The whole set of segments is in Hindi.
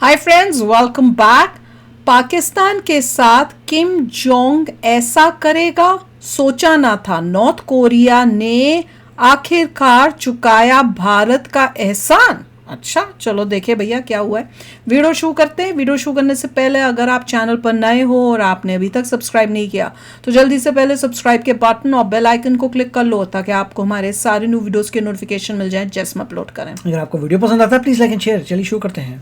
Hi friends, welcome back. Pakistan के साथ किम जोंग ऐसा करेगा, सोचा ना था। नॉर्थ कोरिया ने आखिरकार चुकाया भारत का एहसान। अच्छा, चलो देखे भैया क्या हुआ है। वीडियो शुरू करते हैं। वीडियो शुरू करने से पहले अगर आप चैनल पर नए हो और आपने अभी तक सब्सक्राइब नहीं किया तो जल्दी से पहले सब्सक्राइब के बटन और बेल आइकन को क्लिक कर लो ताकि आपको हमारे सारे न्यू वीडियोस के नोटिफिकेशन मिल जाए जैसे हम अपलोड करें। अगर आपको वीडियो पसंद आता है प्लीज लाइक एंड शेयर। चलिए शुरू करते हैं।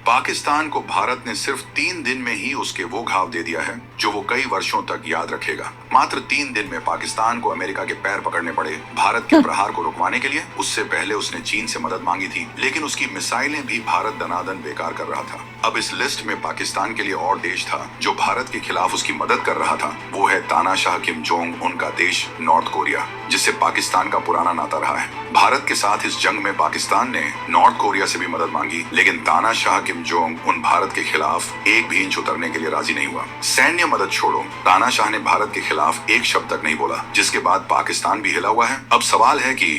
पाकिस्तान को भारत ने सिर्फ 3 दिन में ही उसके वो घाव दे दिया है जो वो कई वर्षों तक याद रखेगा। मात्र 3 दिन में पाकिस्तान को अमेरिका के पैर पकड़ने पड़े भारत के प्रहार को रुकवाने के लिए। उससे पहले उसने चीन से मदद मांगी थी, लेकिन उसकी मिसाइलें भी भारत दनादन बेकार कर रहा था। अब इस लिस्ट में पाकिस्तान के लिए और देश था जो भारत के खिलाफ उसकी मदद कर रहा था। वो है तानाशाह किम जोंग उन का देश नॉर्थ कोरिया, जिससे पाकिस्तान का पुराना नाता रहा है। भारत के साथ इस जंग में पाकिस्तान ने नॉर्थ कोरिया से भी मदद मांगी, लेकिन तानाशाह किम जोंग उन भारत के खिलाफ एक भी इंच उतरने के लिए राजी नहीं हुआ। सैन्य मदद छोड़ो, तानाशाह ने भारत के खिलाफ एक शब्द तक नहीं बोला, जिसके बाद पाकिस्तान भी हिला हुआ है। अब सवाल है कि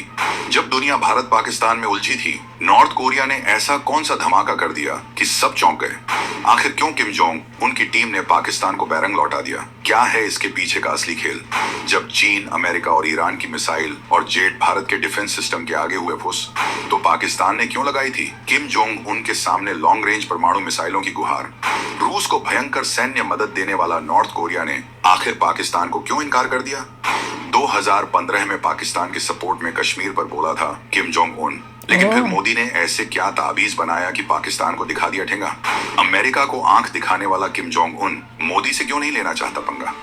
जब दुनिया भारत पाकिस्तान में उलझी थी, नॉर्थ कोरिया ने ऐसा कौन सा धमाका कर दिया कि सब चौंक गए। आखिर क्यों किम जोंग उनकी टीम ने पाकिस्तान को बैरंग लौटा दिया? क्या है इसके पीछे का असली खेल? जब चीन, अमेरिका और ईरान की मिसाइल और जेट भारत के डिफेंस सिस्टम के आगे हुए फुस, तो पाकिस्तान ने क्यों लगाई थी किम जोंग उनके सामने लॉन्ग रेंज परमाणु मिसाइलों की गुहार? रूस को भयंकर सैन्य मदद देने वाला नॉर्थ कोरिया ने आखिर पाकिस्तान को क्यों इनकार कर दिया? 2015 में पाकिस्तान के सपोर्ट में कश्मीर पर बोला था किम जोंग उन, लेकिन फिर मोदी ने ऐसे क्या ताबीज बनाया कि पाकिस्तान को दिखा दिया ठेंगा। अमेरिका को आंख दिखाने वाला किम जोंग उन मोदी से क्यों नहीं लेना चाहता पंगा?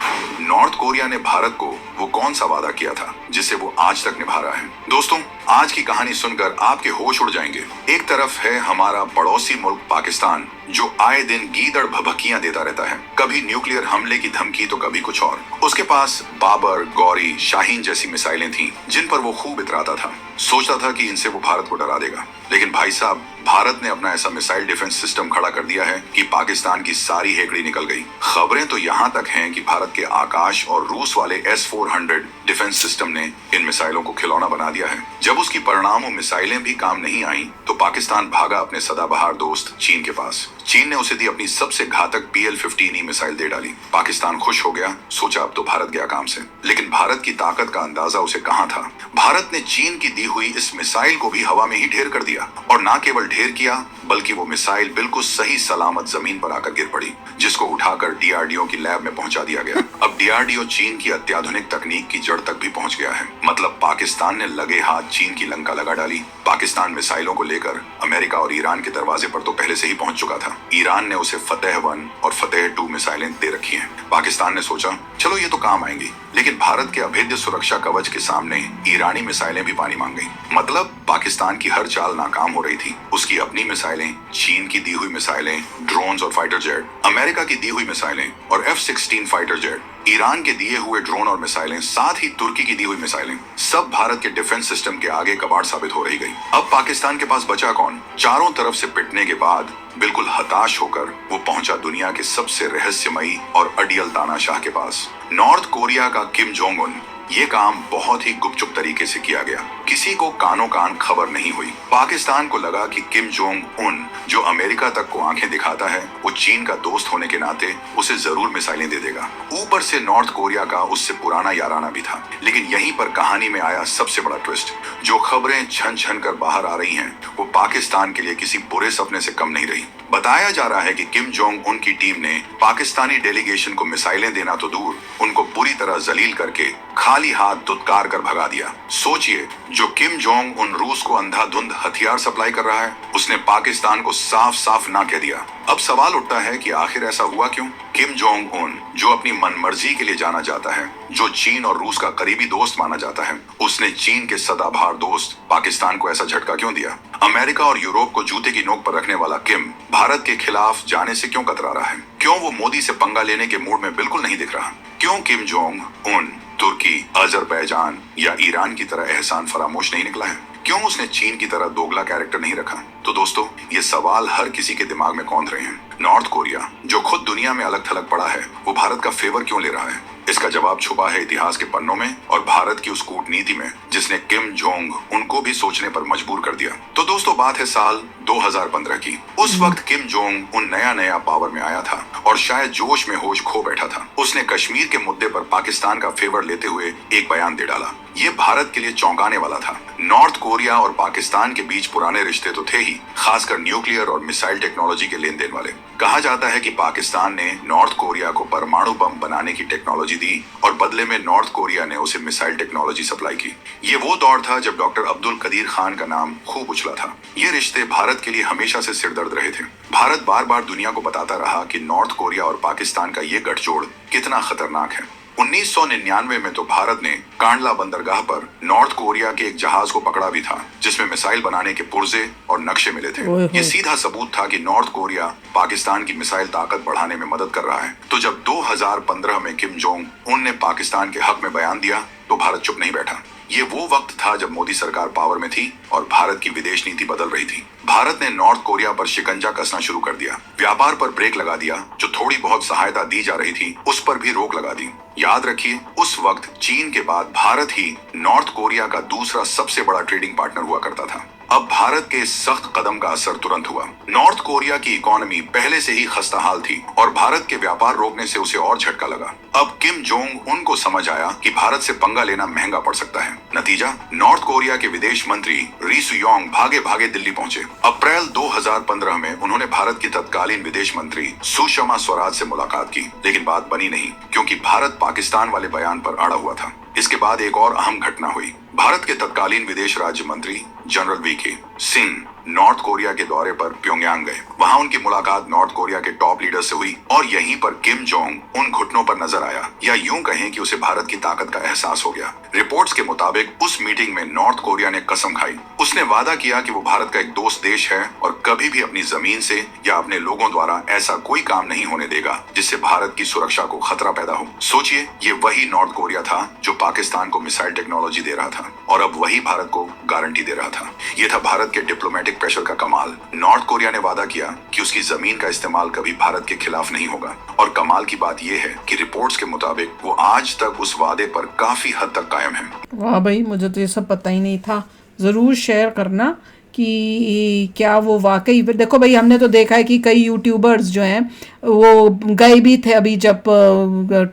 नॉर्थ कोरिया ने भारत को वो कौन सा वादा किया था जिसे वो आज तक निभा रहा है? दोस्तों, आज की कहानी सुनकर आपके होश उड़ जाएंगे। एक तरफ है हमारा पड़ोसी मुल्क पाकिस्तान, जो आए दिन गीदड़ भभकियां देता रहता है, कभी न्यूक्लियर हमले की धमकी तो कभी कुछ और। उसके पास बाबर, गौरी, शाहीन जैसी मिसाइलें थीं, जिन पर वो खूब इतराता था। सोचता था कि इनसे वो भारत को डरा देगा, लेकिन भाई साहब, भारत ने अपना ऐसा मिसाइल डिफेंस सिस्टम खड़ा कर दिया है कि पाकिस्तान की सारी हेकड़ी निकल गई। खबरें तो यहाँ तक हैं कि भारत के आकाश और रूस वाले S-400 डिफेंस सिस्टम ने इन मिसाइलों को खिलौना बना दिया है। जब उसकी परिणामों मिसाइलें भी काम नहीं आई तो पाकिस्तान भागा अपने सदाबहार दोस्त चीन के पास। चीन ने उसे दी अपनी सबसे घातक PL-15E मिसाइल दे डाली। पाकिस्तान खुश हो गया, सोचा अब तो भारत गया काम से। लेकिन भारत की ताकत का अंदाजा उसे कहाँ था। भारत ने चीन की दी हुई इस मिसाइल को भी हवा में ही ढेर कर दिया, और ना केवल ढेर किया बल्कि वो मिसाइल बिल्कुल सही सलामत जमीन पर आकर गिर पड़ी, जिसको उठाकर DRDO की लैब में पहुंचा दिया गया। अब DRDO चीन की अत्याधुनिक तकनीक की जड़ तक भी पहुंच गया है। मतलब पाकिस्तान ने लगे हाथ चीन की लंका लगा डाली। पाकिस्तान मिसाइलों को लेकर अमेरिका और ईरान के दरवाजे पर तो पहले से ही पहुंच चुका था। ईरान ने उसे फतेह 1 और फतेह 2 मिसाइलें दे रखी हैं। पाकिस्तान ने सोचा चलो ये तो काम आएंगी, लेकिन भारत के अभेद्य सुरक्षा कवच के सामने ईरानी मिसाइलें भी पानी मांग गई। मतलब पाकिस्तान की हर चाल नाकाम हो रही थी। उसकी अपनी मिसाइलें, चीन की दी हुई मिसाइलें, ड्रोन्स और फाइटर जेट, अमेरिका की दी हुई मिसाइलें और F-16 फाइटर जेट, ईरान के दिए हुए ड्रोन और मिसाइलें, साथ ही तुर्की की दी हुई मिसाइलें, सब भारत के डिफेंस सिस्टम के आगे कबाड़ साबित हो रही गई। अब पाकिस्तान के पास बचा कौन? चारों तरफ से पिटने के बाद बिल्कुल हताश होकर वो पहुंचा दुनिया के सबसे रहस्यमयी और अडियल तानाशाह के पास, नॉर्थ कोरिया का किम जोंग उन। ये काम बहुत ही गुपचुप तरीके से किया गया, किसी को कानो कान खबर नहीं हुई। पाकिस्तान को लगा कि किम जोंग उन, जो अमेरिका तक को आंखें दिखाता है, वो चीन का दोस्त होने के नाते उसे जरूर मिसाइलें दे देगा। ऊपर से नॉर्थ कोरिया का उससे पुराना याराना भी था। लेकिन यहीं पर कहानी में आया सबसे बड़ा ट्विस्ट। जो खबरें छन छन कर बाहर आ रही हैं, वो पाकिस्तान के लिए किसी बुरे सपने से कम नहीं रही। बताया जा रहा है कि किम जोंग उन की टीम ने पाकिस्तानी डेलीगेशन को मिसाइलें देना तो दूर, उनको बुरी तरह जलील करके खाली हाथ दुत्कार कर भगा दिया। सोचिए, जो किम जोंग उन रूस को अंधाधुंध हथियार सप्लाई कर रहा है, उसने पाकिस्तान को साफ साफ ना कह दिया। अब सवाल उठता है कि आखिर ऐसा हुआ क्यों? किम जोंग उन, जो अपनी मनमर्जी के लिए जाना जाता है, जो चीन और रूस का करीबी दोस्त माना जाता है, उसने चीन के सदाबहार दोस्त पाकिस्तान को ऐसा झटका क्यों दिया? अमेरिका और यूरोप को जूते की नोक पर रखने वाला किम भारत के खिलाफ जाने से क्यों कतरा रहा है? क्यों वो मोदी से पंगा लेने के मूड में बिल्कुल नहीं दिख रहा? क्यों किम जोंग उन तुर्की, अजरबैजान या ईरान की तरह एहसान फरामोश नहीं निकला है? क्यों उसने चीन की तरह दोगला कैरेक्टर नहीं रखा? तो दोस्तों, ये सवाल हर किसी के दिमाग में कौंध रहे हैं। नॉर्थ कोरिया, जो खुद दुनिया में अलग थलग पड़ा है, वो भारत का फेवर क्यों ले रहा है? इसका जवाब छुपा है इतिहास के पन्नों में और भारत की उस कूटनीति में जिसने किम जोंग उनको भी सोचने पर मजबूर कर दिया। तो दोस्तों, बात है साल 2015 की। उस वक्त किम जोंग उन नया पावर में आया था और शायद जोश में होश खो बैठा था। उसने कश्मीर के मुद्दे पर पाकिस्तान का फेवर लेते हुए एक बयान दे डाला। ये भारत के लिए चौंकाने वाला था। नॉर्थ कोरिया और पाकिस्तान के बीच पुराने रिश्ते तो थे ही, खासकर न्यूक्लियर और मिसाइल टेक्नोलॉजी के लेन देन वाले। कहा जाता है कि पाकिस्तान ने नॉर्थ कोरिया को परमाणु बम बनाने की टेक्नोलॉजी दी और बदले में नॉर्थ कोरिया ने उसे मिसाइल टेक्नोलॉजी सप्लाई की। ये वो दौर था जब डॉक्टर अब्दुल कदीर खान का नाम खूब उछला था। ये रिश्ते भारत के लिए हमेशा से सिरदर्द रहे थे। भारत बार बार दुनिया को बताता रहा कि नॉर्थ कोरिया और पाकिस्तान का ये गठजोड़ कितना खतरनाक है। 1999 में तो भारत ने कांडला बंदरगाह पर नॉर्थ कोरिया के एक जहाज को पकड़ा भी था जिसमें मिसाइल बनाने के पुर्जे और नक्शे मिले थे। ये सीधा सबूत था कि नॉर्थ कोरिया पाकिस्तान की मिसाइल ताकत बढ़ाने में मदद कर रहा है। तो जब 2015 में किम जोंग उन ने पाकिस्तान के हक में बयान दिया तो भारत चुप नहीं बैठा। ये वो वक्त था जब मोदी सरकार पावर में थी और भारत की विदेश नीति बदल रही थी। भारत ने नॉर्थ कोरिया पर शिकंजा कसना शुरू कर दिया, व्यापार पर ब्रेक लगा दिया, जो थोड़ी बहुत सहायता दी जा रही थी उस पर भी रोक लगा दी। याद रखिए, उस वक्त चीन के बाद भारत ही नॉर्थ कोरिया का दूसरा सबसे बड़ा ट्रेडिंग पार्टनर हुआ करता था। अब भारत के सख्त कदम का असर तुरंत हुआ। नॉर्थ कोरिया की इकोनॉमी पहले से ही खस्ताहाल थी और भारत के व्यापार रोकने से उसे और झटका लगा। अब किम जोंग उनको समझ आया कि भारत से पंगा लेना महंगा पड़ सकता है। नतीजा, नॉर्थ कोरिया के विदेश मंत्री री सुयोंग भागे भागे दिल्ली पहुंचे। अप्रैल 2015 में उन्होंने भारत की तत्कालीन विदेश मंत्री सुषमा स्वराज से मुलाकात की, लेकिन बात बनी नहीं क्योंकि भारत पाकिस्तान वाले बयान पर अड़ा हुआ था। इसके बाद एक और अहम घटना हुई। भारत के तत्कालीन विदेश राज्य मंत्री general VK Singh north Korea के दौरे पर प्योंगयांग गए। वहां उनकी मुलाकात नॉर्थ कोरिया के टॉप लीडर से हुई और यहीं पर किम जोंग उन घुटनों पर नजर आया, या यूं कहें कि उसे भारत की ताकत का एहसास हो गया। रिपोर्ट्स के मुताबिक उस मीटिंग में नॉर्थ कोरिया ने कसम खाई। उसने वादा किया कि वो भारत का एक दोस्त देश है और कभी भी अपनी जमीन से या अपने लोगों द्वारा ऐसा कोई काम नहीं होने देगा जिससे भारत की सुरक्षा को खतरा पैदा हो। सोचिए, ये वही नॉर्थ कोरिया था जो पाकिस्तान को मिसाइल टेक्नोलॉजी दे रहा था और अब वही भारत को गारंटी दे रहा था। ये था भारत के डिप्लोमेटिक प्रेशर का कमाल। नॉर्थ कोरिया ने वादा किया कि उसकी जमीन का इस्तेमाल कभी भारत के खिलाफ नहीं होगा और कमाल की बात यह है कि रिपोर्ट्स के मुताबिक वो आज तक उस वादे पर काफी हद तक कायम है। वाह भाई, मुझे तो ये सब पता ही नहीं था। ज़रूर शेयर करना कि क्या वो वाकई। देखो भाई, हमने तो देखा है कि कई यूट्यूबर्स जो हैं वो गए भी थे अभी जब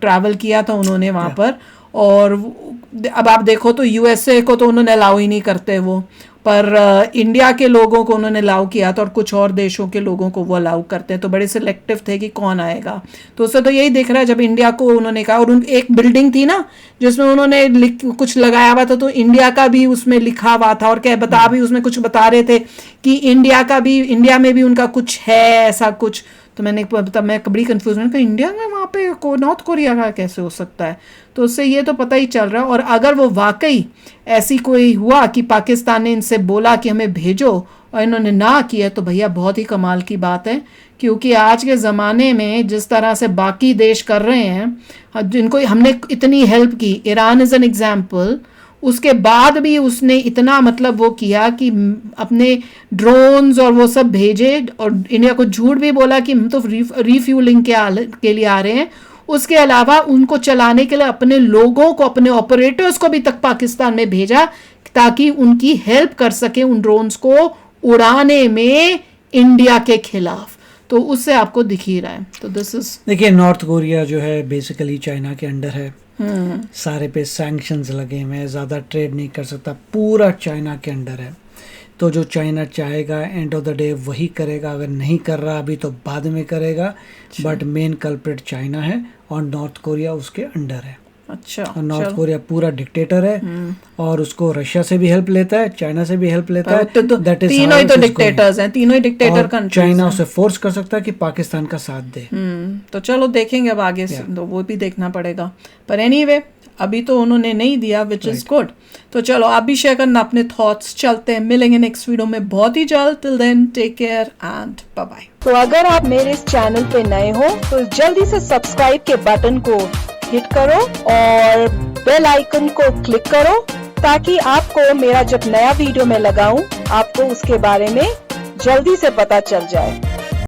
ट्रैवल किया था उन्होंने वहाँ पर, और अब आप देखो तो यूएसए को तो उन्होंने अलाउ ही नहीं करते वो, पर इंडिया के लोगों को उन्होंने अलाउ किया था और कुछ और देशों के लोगों को वो अलाउ करते हैं। तो बड़े सिलेक्टिव थे कि कौन आएगा। तो उससे तो यही दिख रहा है, जब इंडिया को उन्होंने कहा, और एक बिल्डिंग थी ना जिसमें उन्होंने कुछ लगाया हुआ था, तो इंडिया का भी उसमें लिखा हुआ था और क्या बता भी उसमें कुछ बता रहे थे कि इंडिया में भी उनका कुछ है ऐसा कुछ। तो मैं बड़ी कंफ्यूज हूँ कि इंडिया में वहाँ पे नॉर्थ कोरिया का कैसे हो सकता है। तो उससे ये तो पता ही चल रहा है। और अगर वो वाकई ऐसी कोई हुआ कि पाकिस्तान ने इनसे बोला कि हमें भेजो और इन्होंने ना किया, तो भैया बहुत ही कमाल की बात है। क्योंकि आज के ज़माने में जिस तरह से बाकी देश कर रहे हैं, जिनको हमने इतनी हेल्प की, ईरान इज़ एन एग्जाम्पल, उसके बाद भी उसने इतना मतलब वो किया कि अपने ड्रोन्स और वो सब भेजे और इंडिया को झूठ भी बोला कि हम तो रिफ्यूलिंग के लिए आ रहे हैं। उसके अलावा उनको चलाने के लिए अपने लोगों को, अपने ऑपरेटर्स को भी तक पाकिस्तान में भेजा ताकि उनकी हेल्प कर सके उन ड्रोन्स को उड़ाने में इंडिया के खिलाफ। तो उससे आपको दिख ही रहा है। तो दिस इज, देखिए, नॉर्थ कोरिया जो है बेसिकली चाइना के अंडर है। सारे पे सैंक्शंस लगे हुए हैं, ज़्यादा ट्रेड नहीं कर सकता, पूरा चाइना के अंडर है। तो जो चाइना चाहेगा एंड ऑफ द डे वही करेगा। अगर नहीं कर रहा अभी तो बाद में करेगा, बट मेन कल्प्रिट चाइना है और नॉर्थ कोरिया उसके अंडर है। अच्छा, और नॉर्थ कोरिया पूरा डिक्टेटर है और उसको रशिया से भी हेल्प लेता है, चाइना से भी हेल्प लेता है। दैट इज तीनों ही तो डिक्टेटर्स हैं, तीनों ही डिक्टेटर कंट्रीज। चाइना उसे फोर्स कर सकता है कि पाकिस्तान का साथ दे। तो चलो देखेंगे अब आगे से, तो वो भी देखना पड़ेगा। पर एनीवे, अभी तो उन्होंने नहीं दिया, विच इज गुड। तो चलो आप भी शेयर करना अपने थॉट्स। चलते हैं, मिलेंगे नेक्स्ट वीडियो में बहुत ही जल्द। Till then take care and bye bye. तो अगर आप मेरे इस चैनल पे नए हो तो जल्दी से सब्सक्राइब के बटन को हिट करो और बेल आइकन को क्लिक करो ताकि आपको मेरा जब नया वीडियो मैं लगाऊं आपको उसके बारे में जल्दी से पता चल जाए।